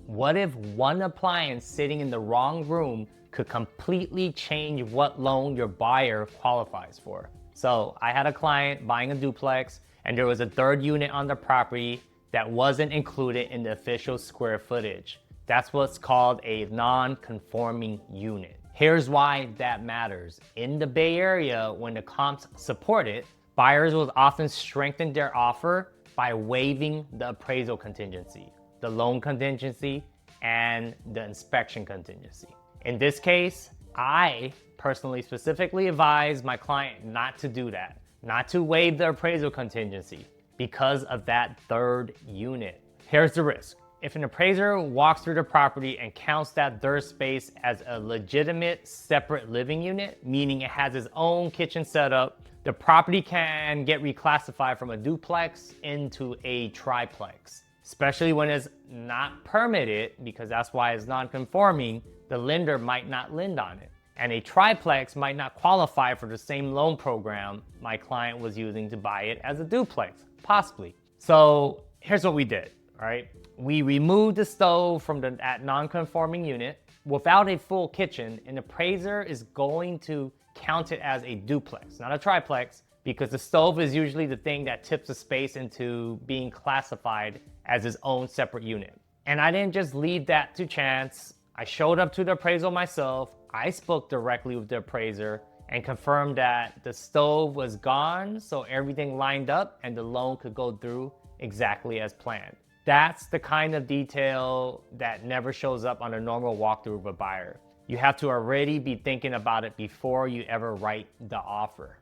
What if one appliance sitting in the wrong room could completely change what loan your buyer qualifies for? So I had a client buying a duplex and there was a third unit on the property that wasn't included in the official square footage. That's what's called a non-conforming unit. Here's why that matters. In the Bay Area, when the comps support it, buyers will often strengthen their offer by waiving the appraisal contingency, the loan contingency, and the inspection contingency. In this case, I personally specifically advise my client not to do that, not to waive the appraisal contingency because of that third unit. Here's the risk. If an appraiser walks through the property and counts that third space as a legitimate separate living unit, meaning it has its own kitchen setup, the property can get reclassified from a duplex into a triplex. Especially when it's not permitted, because that's why it's non-conforming, the lender might not lend on it. And a triplex might not qualify for the same loan program my client was using to buy it as a duplex, possibly. So here's what we did, all right? We removed the stove from that non-conforming unit. Without a full kitchen, an appraiser is going to count it as a duplex, not a triplex, because the stove is usually the thing that tips the space into being classified as its own separate unit. And I didn't just leave that to chance. I showed up to the appraisal myself. I spoke directly with the appraiser and confirmed that the stove was gone, so everything lined up and the loan could go through exactly as planned. That's the kind of detail that never shows up on a normal walkthrough of a buyer. You have to already be thinking about it before you ever write the offer.